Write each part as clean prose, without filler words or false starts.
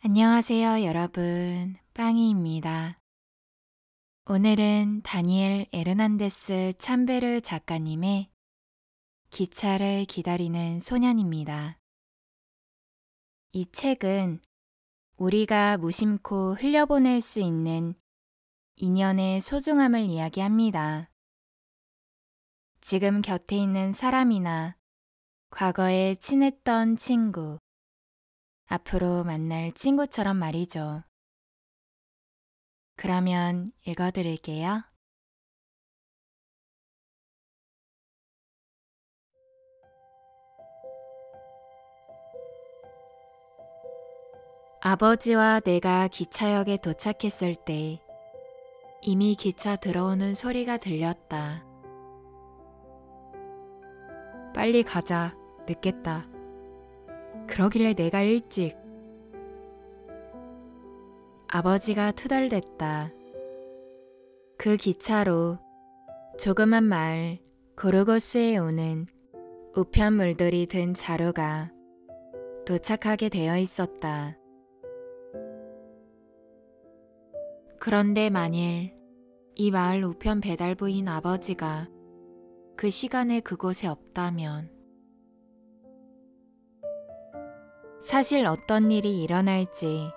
안녕하세요, 여러분. 빵이입니다. 오늘은 다니엘 에르난데스 참베르 작가님의 기차를 기다리는 소년입니다. 이 책은 우리가 무심코 흘려보낼 수 있는 인연의 소중함을 이야기합니다. 지금 곁에 있는 사람이나 과거에 친했던 친구, 앞으로 만날 친구처럼 말이죠. 그러면 읽어드릴게요. 아버지와 내가 기차역에 도착했을 때 이미 기차 들어오는 소리가 들렸다. 빨리 가자. 늦겠다. 그러길래 내가 일찍. 아버지가 투덜댔다. 그 기차로 조그만 마을 고르고스에 오는 우편물들이 든 자루가 도착하게 되어 있었다. 그런데 만일 이 마을 우편 배달부인 아버지가 그 시간에 그곳에 없다면 사실 어떤 일이 일어날지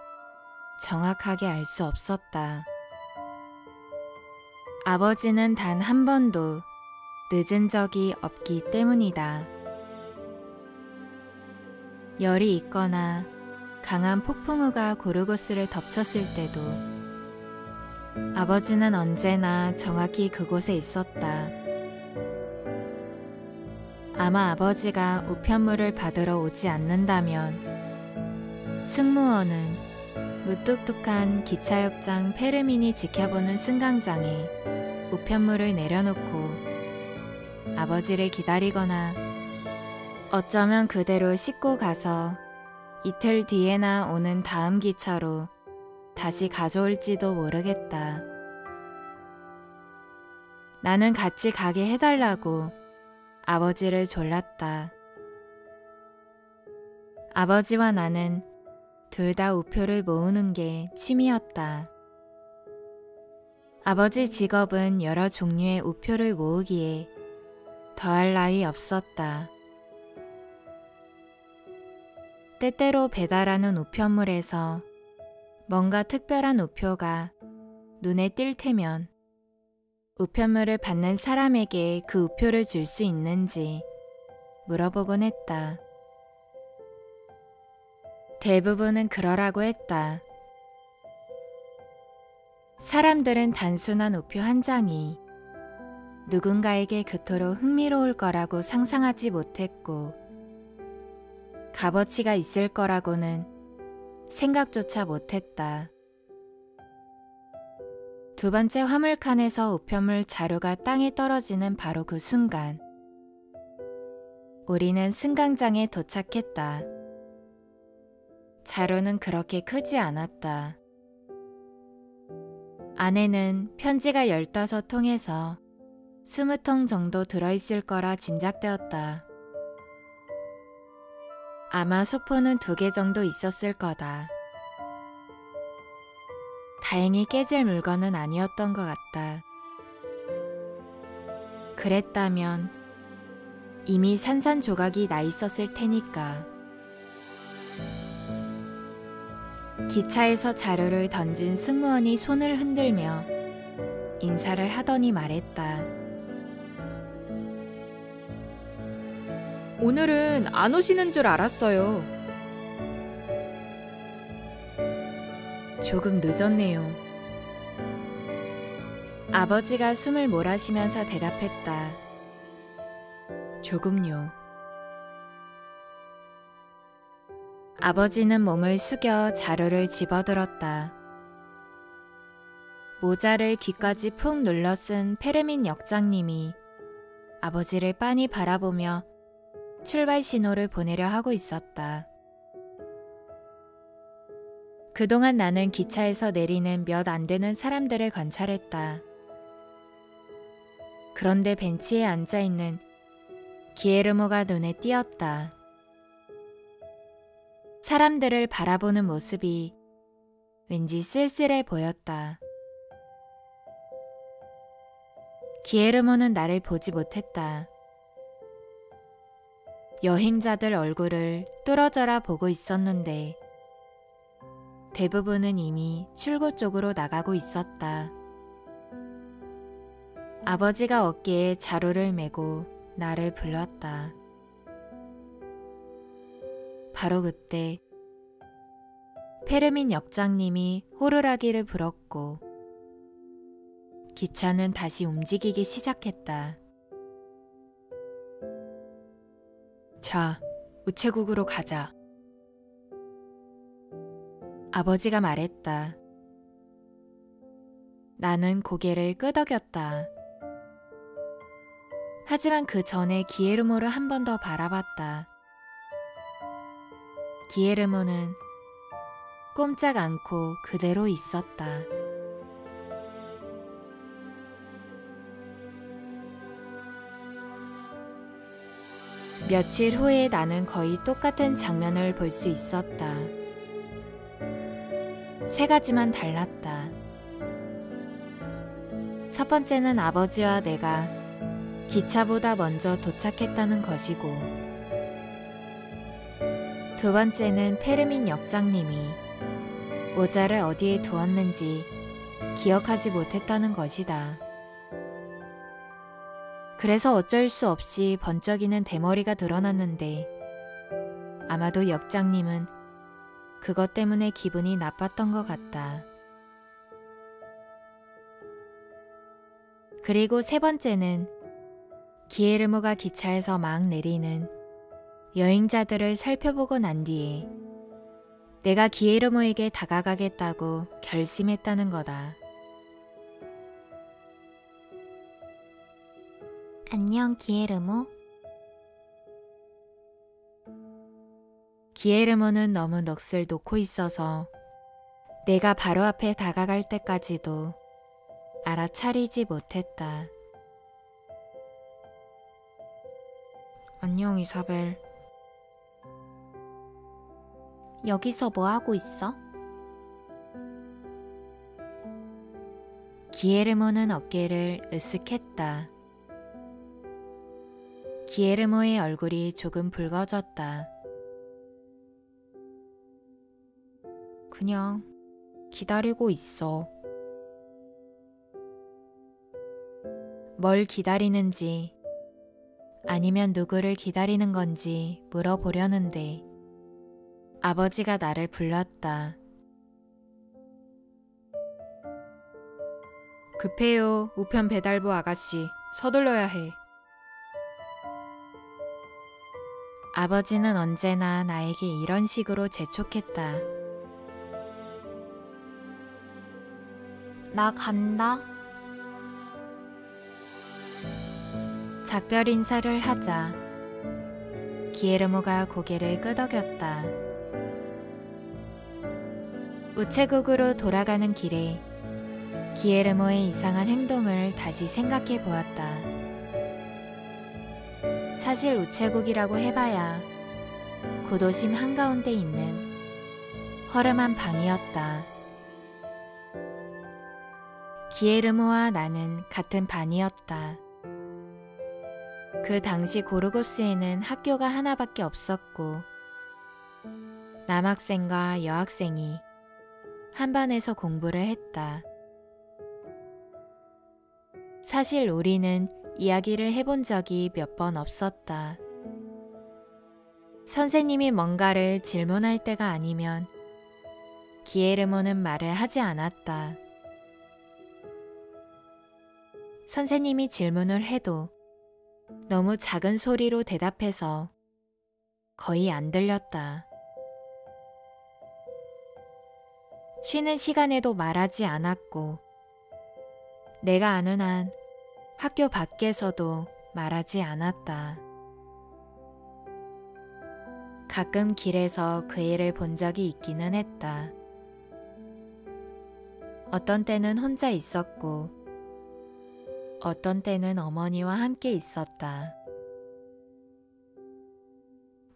정확하게 알 수 없었다. 아버지는 단 한 번도 늦은 적이 없기 때문이다. 열이 있거나 강한 폭풍우가 고르고스를 덮쳤을 때도 아버지는 언제나 정확히 그곳에 있었다. 아마 아버지가 우편물을 받으러 오지 않는다면 승무원은 무뚝뚝한 기차역장 페르민이 지켜보는 승강장에 우편물을 내려놓고 아버지를 기다리거나 어쩌면 그대로 싣고 가서 이틀 뒤에나 오는 다음 기차로 다시 가져올지도 모르겠다. 나는 같이 가게 해달라고 아버지를 졸랐다. 아버지와 나는 둘 다 우표를 모으는 게 취미였다. 아버지 직업은 여러 종류의 우표를 모으기에 더할 나위 없었다. 때때로 배달하는 우편물에서 뭔가 특별한 우표가 눈에 띌 테면 우편물을 받는 사람에게 그 우표를 줄 수 있는지 물어보곤 했다. 대부분은 그러라고 했다. 사람들은 단순한 우표 한 장이 누군가에게 그토록 흥미로울 거라고 상상하지 못했고 값어치가 있을 거라고는 생각조차 못했다. 두 번째 화물칸에서 우편물 자루가 땅에 떨어지는 바로 그 순간 우리는 승강장에 도착했다. 자루는 그렇게 크지 않았다. 안에는 편지가 15통에서 20통 정도 들어있을 거라 짐작되었다. 아마 소포는 2개 정도 있었을 거다. 다행히 깨질 물건은 아니었던 것 같다. 그랬다면 이미 산산조각이 나 있었을 테니까. 기차에서 자루를 던진 승무원이 손을 흔들며 인사를 하더니 말했다. 오늘은 안 오시는 줄 알았어요. 조금 늦었네요. 아버지가 숨을 몰아쉬면서 대답했다. 조금요. 아버지는 몸을 숙여 자루를 집어들었다. 모자를 귀까지 푹 눌러 쓴 페르민 역장님이 아버지를 빤히 바라보며 출발 신호를 보내려 하고 있었다. 그동안 나는 기차에서 내리는 몇 안 되는 사람들을 관찰했다. 그런데 벤치에 앉아있는 기에르모가 눈에 띄었다. 사람들을 바라보는 모습이 왠지 쓸쓸해 보였다. 기에르모는 나를 보지 못했다. 여행자들 얼굴을 뚫어져라 보고 있었는데 대부분은 이미 출구 쪽으로 나가고 있었다. 아버지가 어깨에 자루를 메고 나를 불렀다. 바로 그때 페르민 역장님이 호루라기를 불었고 기차는 다시 움직이기 시작했다. 자, 우체국으로 가자. 아버지가 말했다. 나는 고개를 끄덕였다. 하지만 그 전에 기에르모를 한 번 더 바라봤다. 기에르모는 꼼짝 않고 그대로 있었다. 며칠 후에 나는 거의 똑같은 장면을 볼 수 있었다. 세 가지만 달랐다. 첫 번째는 아버지와 내가 기차보다 먼저 도착했다는 것이고, 두 번째는 페르민 역장님이 모자를 어디에 두었는지 기억하지 못했다는 것이다. 그래서 어쩔 수 없이 번쩍이는 대머리가 드러났는데 아마도 역장님은 그것 때문에 기분이 나빴던 것 같다. 그리고 세 번째는 기에르모가 기차에서 막 내리는 여행자들을 살펴보고 난 뒤에 내가 기에르모에게 다가가겠다고 결심했다는 거다. 안녕, 기에르모. 기에르모는 너무 넋을 놓고 있어서 내가 바로 앞에 다가갈 때까지도 알아차리지 못했다. 안녕, 이사벨. 여기서 뭐 하고 있어? 기에르모는 어깨를 으쓱했다. 기에르모의 얼굴이 조금 붉어졌다. 그냥 기다리고 있어. 뭘 기다리는지 아니면 누구를 기다리는 건지 물어보려는데 아버지가 나를 불렀다. 급해요, 우편 배달부 아가씨. 서둘러야 해. 아버지는 언제나 나에게 이런 식으로 재촉했다. 나 간다. 작별 인사를 하자 기에르모가 고개를 끄덕였다. 우체국으로 돌아가는 길에 기에르모의 이상한 행동을 다시 생각해 보았다. 사실 우체국이라고 해봐야 구도심 한가운데 있는 허름한 방이었다. 기에르모와 나는 같은 반이었다. 그 당시 고르고스에는 학교가 하나밖에 없었고 남학생과 여학생이 한 반에서 공부를 했다. 사실 우리는 이야기를 해본 적이 몇 번 없었다. 선생님이 뭔가를 질문할 때가 아니면 기에르모는 말을 하지 않았다. 선생님이 질문을 해도 너무 작은 소리로 대답해서 거의 안 들렸다. 쉬는 시간에도 말하지 않았고 내가 아는 한 학교 밖에서도 말하지 않았다. 가끔 길에서 그 애를 본 적이 있기는 했다. 어떤 때는 혼자 있었고 어떤 때는 어머니와 함께 있었다.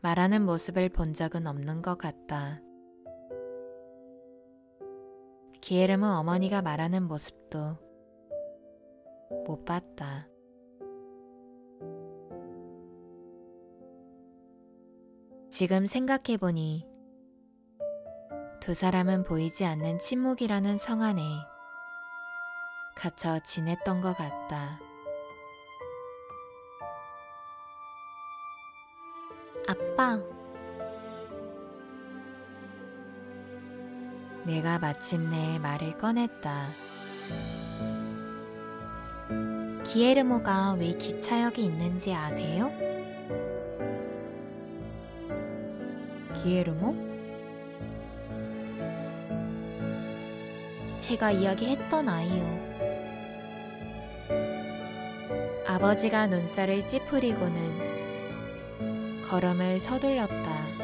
말하는 모습을 본 적은 없는 것 같다. 기에르모 어머니가 말하는 모습도 못 봤다. 지금 생각해보니 두 사람은 보이지 않는 침묵이라는 성 안에 갇혀 지냈던 것 같다. 아빠. 내가 마침내 말을 꺼냈다. 기에르모가 왜 기차역에 있는지 아세요? 기에르모? 제가 이야기했던 아이요. 아버지가 눈살을 찌푸리고는 걸음을 서둘렀다.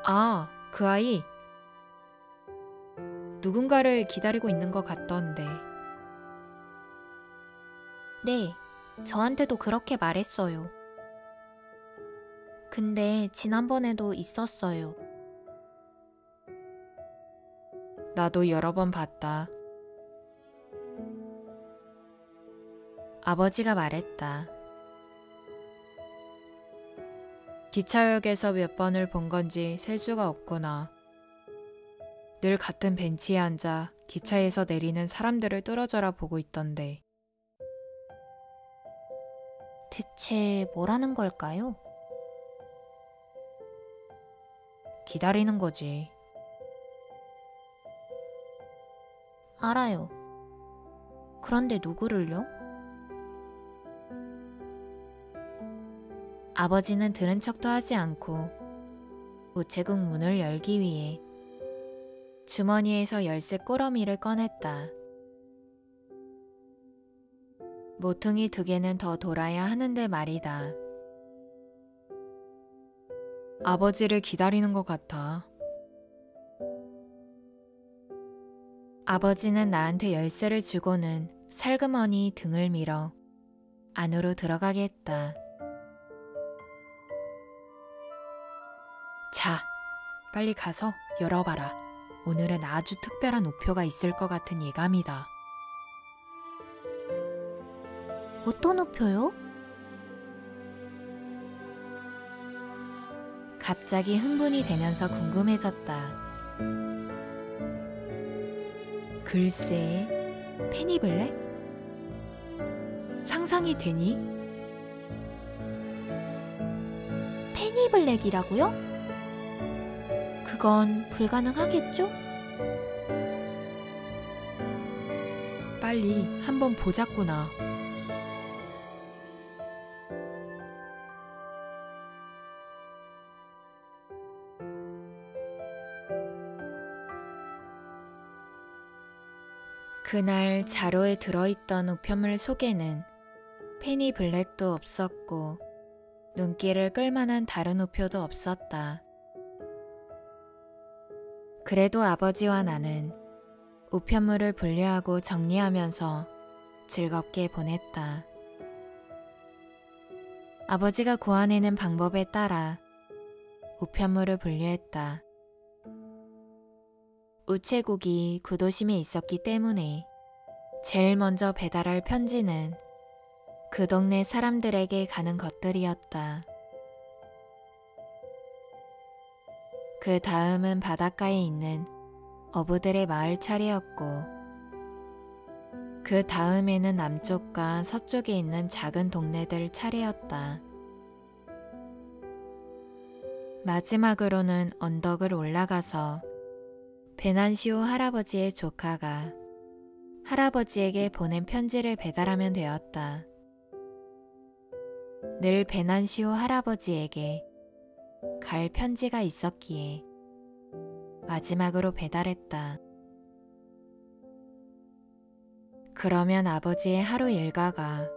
아, 그 아이. 누군가를 기다리고 있는 것 같던데. 네, 저한테도 그렇게 말했어요. 근데 지난번에도 있었어요. 나도 여러 번 봤다. 아버지가 말했다. 기차역에서 몇 번을 본 건지 셀 수가 없구나. 늘 같은 벤치에 앉아 기차에서 내리는 사람들을 뚫어져라 보고 있던데. 대체 뭐라는 걸까요? 기다리는 거지. 알아요. 그런데 누구를요? 아버지는 들은 척도 하지 않고 우체국 문을 열기 위해 주머니에서 열쇠 꾸러미를 꺼냈다. 모퉁이 2개는 더 돌아야 하는데 말이다. 아버지를 기다리는 것 같아. 아버지는 나한테 열쇠를 주고는 살그머니 등을 밀어 안으로 들어가겠다. 자, 빨리 가서 열어봐라. 오늘은 아주 특별한 우표가 있을 것 같은 예감이다. 어떤 우표요? 갑자기 흥분이 되면서 궁금해졌다. 글쎄, 페니블랙? 상상이 되니? 페니블랙이라고요? 그건 불가능하겠죠? 빨리 한번 보자꾸나. 그날 자료에 들어있던 우편물 속에는 페니 블랙도 없었고 눈길을 끌만한 다른 우표도 없었다. 그래도 아버지와 나는 우편물을 분류하고 정리하면서 즐겁게 보냈다. 아버지가 고안해낸 방법에 따라 우편물을 분류했다. 우체국이 구도심에 있었기 때문에 제일 먼저 배달할 편지는 그 동네 사람들에게 가는 것들이었다. 그 다음은 바닷가에 있는 어부들의 마을 차례였고, 그 다음에는 남쪽과 서쪽에 있는 작은 동네들 차례였다. 마지막으로는 언덕을 올라가서 베난시오 할아버지의 조카가 할아버지에게 보낸 편지를 배달하면 되었다. 늘 베난시오 할아버지에게 갈 편지가 있었기에 마지막으로 배달했다. 그러면 아버지의 하루 일과가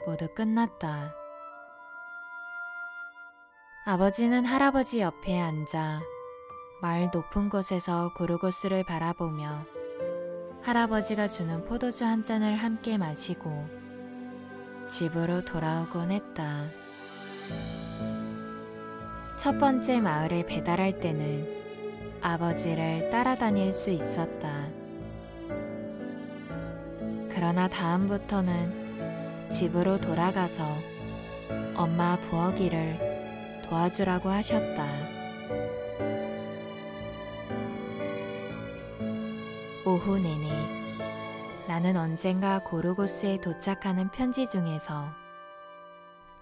모두 끝났다. 아버지는 할아버지 옆에 앉아 마을 높은 곳에서 고르고스를 바라보며 할아버지가 주는 포도주 한 잔을 함께 마시고 집으로 돌아오곤 했다. 첫 번째 마을에 배달할 때는 아버지를 따라다닐 수 있었다. 그러나 다음부터는 집으로 돌아가서 엄마 부엌일을 도와주라고 하셨다. 오후 내내 나는 언젠가 고르고스에 도착하는 편지 중에서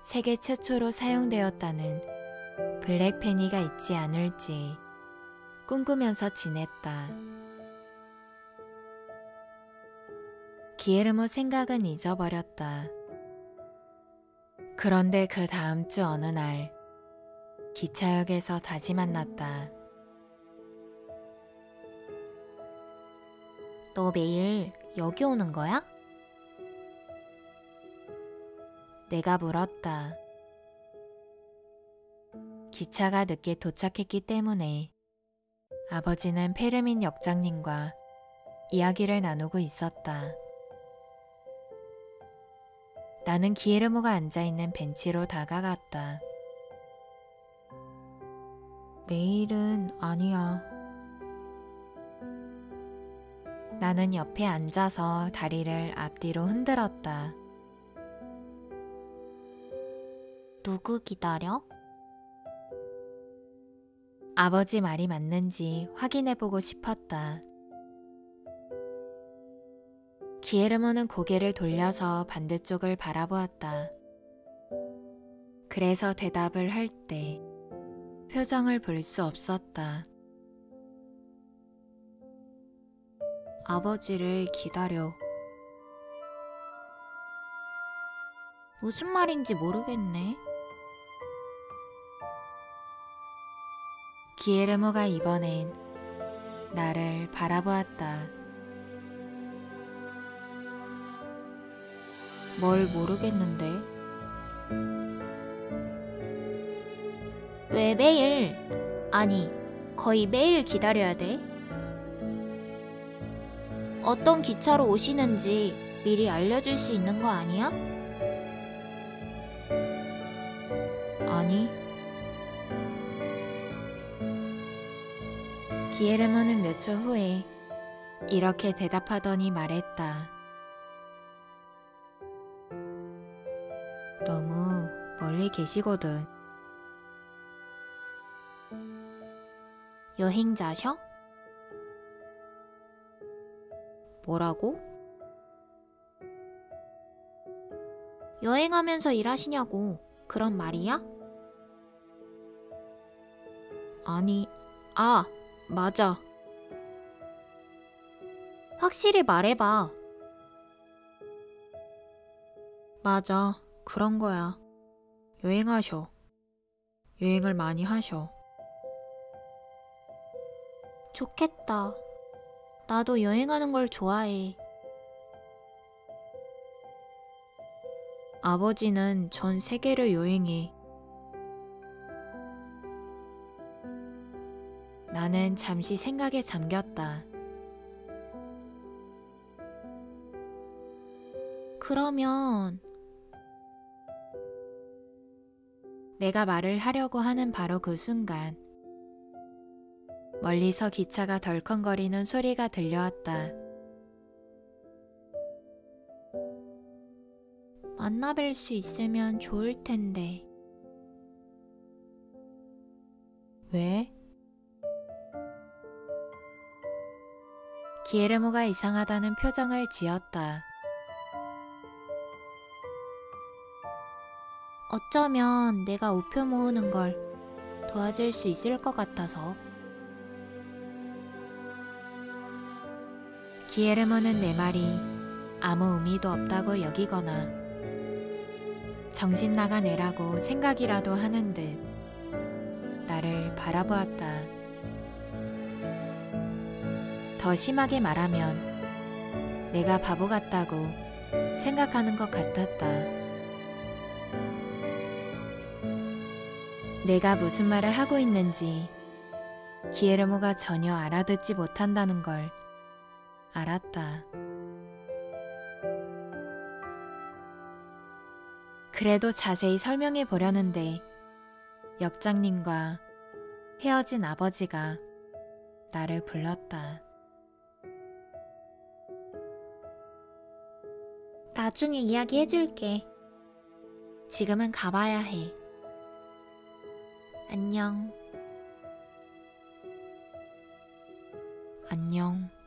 세계 최초로 사용되었다는 블랙페니가 있지 않을지 꿈꾸면서 지냈다. 기에르모 생각은 잊어버렸다. 그런데 그 다음 주 어느 날 기차역에서 다시 만났다. 너 매일 여기 오는 거야? 내가 물었다. 기차가 늦게 도착했기 때문에 아버지는 페르민 역장님과 이야기를 나누고 있었다. 나는 기에르모가 앉아있는 벤치로 다가갔다. 매일은 아니야. 나는 옆에 앉아서 다리를 앞뒤로 흔들었다. 누구 기다려? 아버지 말이 맞는지 확인해보고 싶었다. 기에르모는 고개를 돌려서 반대쪽을 바라보았다. 그래서 대답을 할 때 표정을 볼 수 없었다. 아버지를 기다려. 무슨 말인지 모르겠네. 기에르모가 이번엔 나를 바라보았다. 뭘 모르겠는데? 왜 매일, 아니 거의 매일 기다려야 돼? 어떤 기차로 오시는지 미리 알려줄 수 있는 거 아니야? 아니, 기에르모는 몇 초 후에 이렇게 대답하더니 말했다. 너무 멀리 계시거든. 여행자셔? 뭐라고? 여행하면서 일하시냐고 그런 말이야? 아니, 맞아. 확실히 말해봐. 맞아. 그런 거야. 여행하셔. 여행을 많이 하셔. 좋겠다. 나도 여행하는 걸 좋아해. 아버지는 전 세계를 여행해. 나는 잠시 생각에 잠겼다. 그러면 내가 말을 하려고 하는 바로 그 순간 멀리서 기차가 덜컹거리는 소리가 들려왔다. 만나 뵐 수 있으면 좋을 텐데. 왜? 기에르모가 이상하다는 표정을 지었다. 어쩌면 내가 우표 모으는 걸 도와줄 수 있을 것 같아서. 기에르모는 내 말이 아무 의미도 없다고 여기거나 정신 나간 애라고 생각이라도 하는 듯 나를 바라보았다. 더 심하게 말하면 내가 바보 같다고 생각하는 것 같았다. 내가 무슨 말을 하고 있는지 기에르모가 전혀 알아듣지 못한다는 걸 알았다. 그래도 자세히 설명해 보려는데 역장님과 헤어진 아버지가 나를 불렀다. 나중에 이야기해줄게. 지금은 가봐야 해. 안녕. 안녕.